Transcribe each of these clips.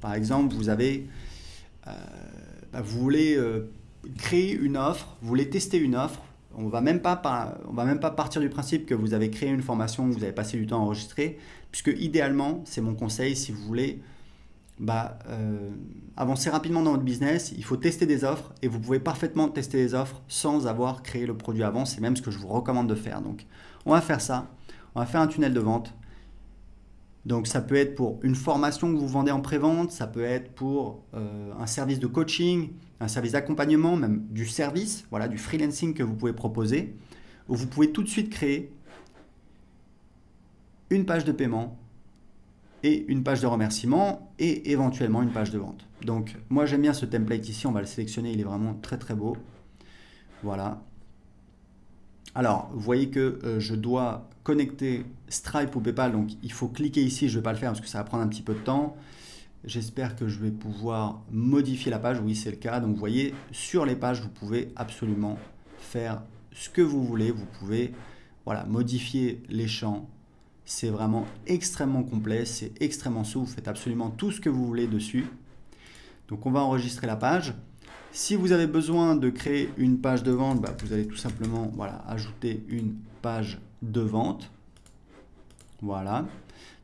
Par exemple, vous voulez créer une offre, vous voulez tester une offre. On va même pas partir du principe que vous avez créé une formation, que vous avez passé du temps à enregistrer, puisque idéalement, c'est mon conseil, si vous voulez avancer rapidement dans votre business, il faut tester des offres et vous pouvez parfaitement tester des offres sans avoir créé le produit avant. C'est même ce que je vous recommande de faire. Donc, on va faire ça. On va faire un tunnel de vente. Donc, ça peut être pour une formation que vous vendez en pré-vente, ça peut être pour un service de coaching, un service d'accompagnement, même du service, voilà, du freelancing que vous pouvez proposer, où vous pouvez tout de suite créer une page de paiement et une page de remerciement et éventuellement une page de vente. Donc moi j'aime bien ce template ici, on va le sélectionner, il est vraiment très très beau. Voilà. Alors vous voyez que je dois connecter Stripe ou PayPal, donc il faut cliquer ici, je ne vais pas le faire parce que ça va prendre un petit peu de temps. J'espère que je vais pouvoir modifier la page, oui c'est le cas. Donc vous voyez, sur les pages vous pouvez absolument faire ce que vous voulez, vous pouvez modifier les champs. C'est vraiment extrêmement complet, c'est extrêmement souple, vous faites absolument tout ce que vous voulez dessus. Donc on va enregistrer la page. Si vous avez besoin de créer une page de vente, vous allez tout simplement ajouter une page de vente. Voilà.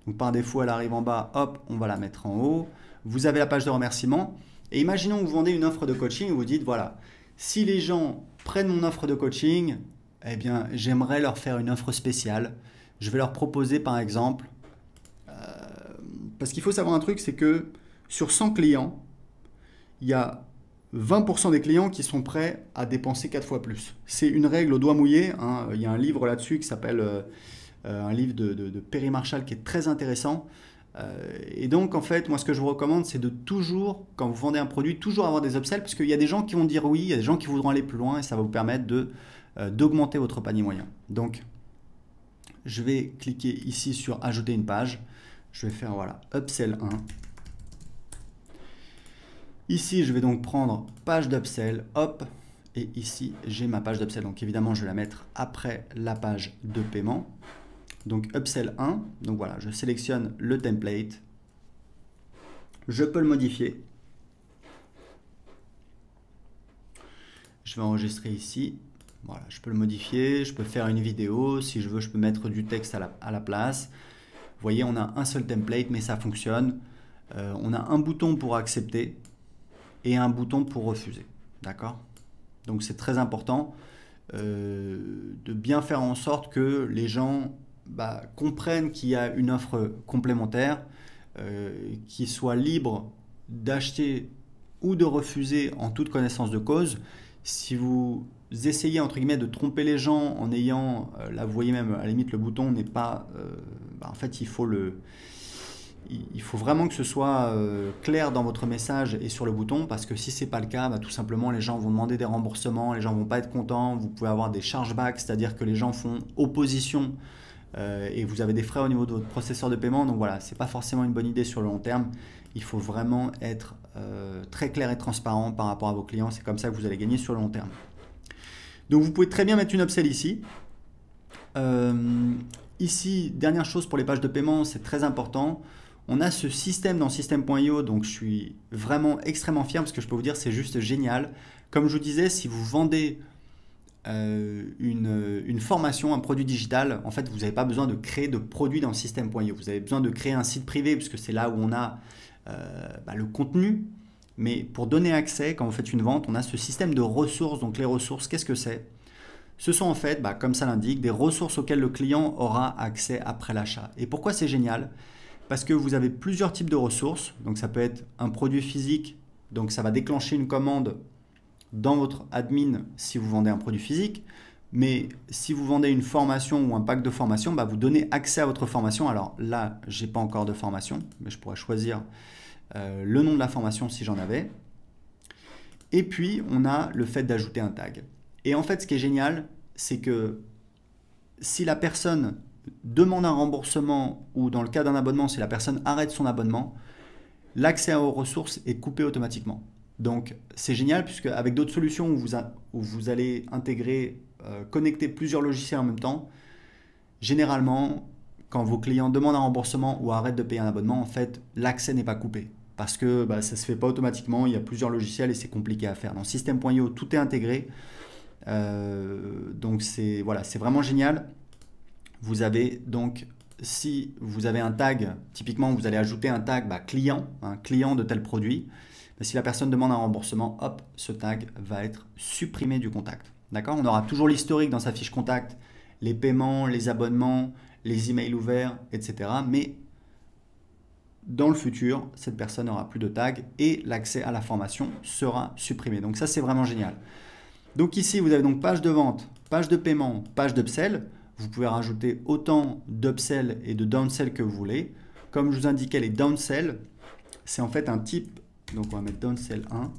Donc par défaut, elle arrive en bas, hop, on va la mettre en haut. Vous avez la page de remerciement. Et imaginons que vous vendez une offre de coaching et vous dites, voilà, si les gens prennent mon offre de coaching, eh bien, j'aimerais leur faire une offre spéciale. Je vais leur proposer par exemple, parce qu'il faut savoir un truc, c'est que sur 100 clients, il y a 20% des clients qui sont prêts à dépenser 4 fois plus. C'est une règle au doigt mouillé, hein. Il y a un livre là-dessus qui s'appelle un livre de Perry Marshall qui est très intéressant. Et donc en fait, moi ce que je vous recommande, c'est de toujours, quand vous vendez un produit, toujours avoir des upsells, parce qu'il y a des gens qui vont dire oui, il y a des gens qui voudront aller plus loin et ça va vous permettre d'augmenter votre panier moyen. Donc je vais cliquer ici sur ajouter une page. Je vais faire upsell 1. Ici, je vais donc prendre page d'upsell, hop, et ici, j'ai ma page d'upsell. Donc évidemment, je vais la mettre après la page de paiement. Donc upsell 1, donc voilà, je sélectionne le template. Je peux le modifier. Je vais enregistrer ici. Voilà, je peux le modifier, je peux faire une vidéo, si je veux, je peux mettre du texte à la place. Vous voyez, on a un seul template, mais ça fonctionne. On a un bouton pour accepter et un bouton pour refuser. D'accord? Donc c'est très important de bien faire en sorte que les gens comprennent qu'il y a une offre complémentaire, qu'ils soient libres d'acheter ou de refuser en toute connaissance de cause. Si vous essayez entre guillemets de tromper les gens en ayant, là vous voyez même à la limite le bouton n'est pas, en fait il faut vraiment que ce soit clair dans votre message et sur le bouton, parce que si c'est pas le cas, tout simplement les gens vont demander des remboursements, les gens vont pas être contents, vous pouvez avoir des chargebacks, c'est-à-dire que les gens font opposition et vous avez des frais au niveau de votre processeur de paiement. Donc voilà, c'est pas forcément une bonne idée sur le long terme. Il faut vraiment être très clair et transparent par rapport à vos clients. C'est comme ça que vous allez gagner sur le long terme. Donc vous pouvez très bien mettre une upsell ici. Ici, dernière chose pour les pages de paiement, c'est très important. On a ce système dans System.io, donc je suis vraiment extrêmement fier parce que je peux vous dire c'est juste génial. Comme je vous disais, si vous vendez une formation, un produit digital, en fait vous n'avez pas besoin de créer de produit dans System.io. Vous avez besoin de créer un site privé parce que c'est là où on a le contenu. Mais pour donner accès, quand vous faites une vente, on a ce système de ressources. Donc les ressources, qu'est-ce que c'est? Ce sont en fait, comme ça l'indique, des ressources auxquelles le client aura accès après l'achat. Et pourquoi c'est génial? Parce que vous avez plusieurs types de ressources. Donc ça peut être un produit physique, donc ça va déclencher une commande dans votre admin si vous vendez un produit physique. Mais si vous vendez une formation ou un pack de formation, vous donnez accès à votre formation. Alors là, j'ai pas encore de formation, mais je pourrais choisir le nom de la formation si j'en avais. Et puis, on a le fait d'ajouter un tag. Et en fait, ce qui est génial, c'est que si la personne demande un remboursement ou dans le cas d'un abonnement, si la personne arrête son abonnement, l'accès aux ressources est coupé automatiquement. Donc, c'est génial puisque avec d'autres solutions où vous allez intégrer, connecter plusieurs logiciels en même temps, généralement, quand vos clients demandent un remboursement ou arrêtent de payer un abonnement, en fait, l'accès n'est pas coupé. parce que ça ne se fait pas automatiquement, il y a plusieurs logiciels et c'est compliqué à faire. Dans System.io, tout est intégré. Donc c'est vraiment génial. Vous avez donc, si vous avez un tag, typiquement vous allez ajouter un tag client, un client de tel produit. Si la personne demande un remboursement, hop, ce tag va être supprimé du contact. D'accord? On aura toujours l'historique dans sa fiche contact, les paiements, les abonnements, les emails ouverts, etc. Mais dans le futur, cette personne n'aura plus de tag et l'accès à la formation sera supprimé. Donc ça, c'est vraiment génial. Donc ici, vous avez donc page de vente, page de paiement, page d'upsell. Vous pouvez rajouter autant d'upsell et de downsell que vous voulez. Comme je vous indiquais, les downsell, c'est en fait un type. Donc on va mettre downsell 1.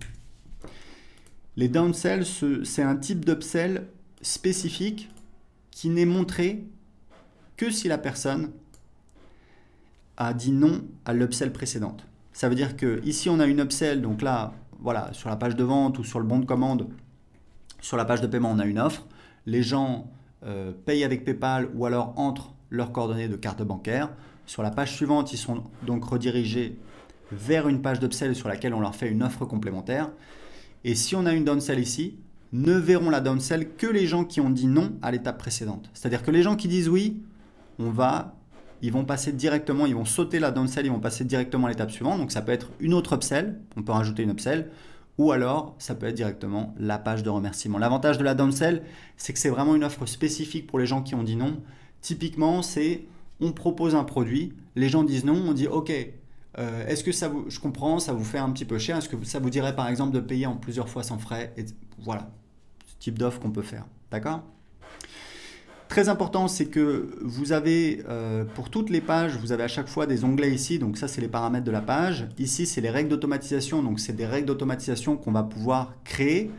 Les downsell, c'est un type d'upsell spécifique qui n'est montré que si la personne a dit non à l'upsell précédente. Ça veut dire que ici on a une upsell, donc là, voilà, sur la page de vente ou sur le bon de commande, sur la page de paiement, on a une offre. Les gens payent avec PayPal ou alors entrent leurs coordonnées de carte bancaire. Sur la page suivante, ils sont donc redirigés vers une page d'upsell sur laquelle on leur fait une offre complémentaire. Et si on a une downsell ici, ne verront la downsell que les gens qui ont dit non à l'étape précédente. C'est-à-dire que les gens qui disent oui, ils vont passer directement, ils vont sauter la downsell, ils vont passer directement à l'étape suivante. Donc ça peut être une autre upsell, on peut rajouter une upsell, ou alors ça peut être directement la page de remerciement. L'avantage de la downsell, c'est que c'est vraiment une offre spécifique pour les gens qui ont dit non. Typiquement, c'est on propose un produit, les gens disent non, on dit ok, est-ce que je comprends, ça vous fait un petit peu cher, est-ce que ça vous dirait par exemple de payer en plusieurs fois sans frais, et voilà, ce type d'offre qu'on peut faire, d'accord? Très important, c'est que vous avez, pour toutes les pages, vous avez à chaque fois des onglets ici. Donc ça, c'est les paramètres de la page. Ici, c'est les règles d'automatisation. Donc c'est des règles d'automatisation qu'on va pouvoir créer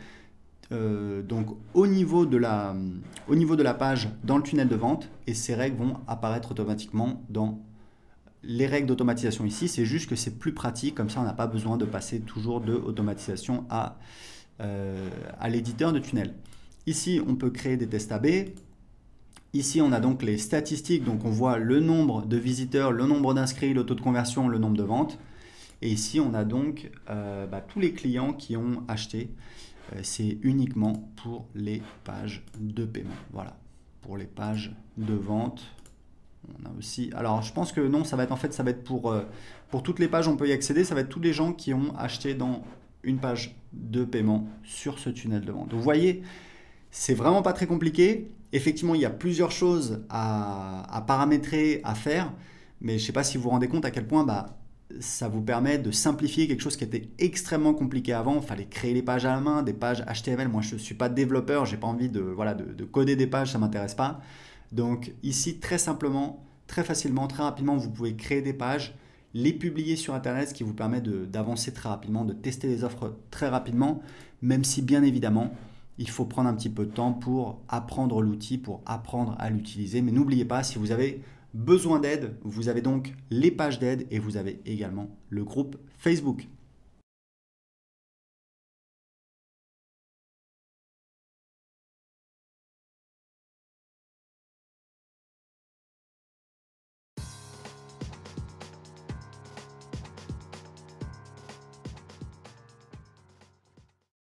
donc au niveau de la page dans le tunnel de vente. Et ces règles vont apparaître automatiquement dans les règles d'automatisation ici. C'est juste que c'est plus pratique. Comme ça, on n'a pas besoin de passer toujours de automatisation à l'éditeur de tunnel. Ici, on peut créer des tests AB. Ici, on a donc les statistiques, donc on voit le nombre de visiteurs, le nombre d'inscrits, le taux de conversion, le nombre de ventes. Et ici, on a donc tous les clients qui ont acheté. C'est uniquement pour les pages de paiement. Voilà, pour les pages de vente. On a aussi. Alors, je pense que non, ça va être pour toutes les pages, on peut y accéder. Ça va être tous les gens qui ont acheté dans une page de paiement sur ce tunnel de vente. Vous voyez, c'est vraiment pas très compliqué. Effectivement, il y a plusieurs choses à paramétrer, à faire, mais je ne sais pas si vous vous rendez compte à quel point ça vous permet de simplifier quelque chose qui était extrêmement compliqué avant. Il fallait créer les pages à la main, des pages HTML. Moi, je ne suis pas développeur, je n'ai pas envie de coder des pages, ça ne m'intéresse pas. Donc ici, très simplement, très facilement, très rapidement, vous pouvez créer des pages, les publier sur Internet, ce qui vous permet d'avancer très rapidement, de tester les offres très rapidement, même si bien évidemment, il faut prendre un petit peu de temps pour apprendre l'outil, pour apprendre à l'utiliser. Mais n'oubliez pas, si vous avez besoin d'aide, vous avez donc les pages d'aide et vous avez également le groupe Facebook.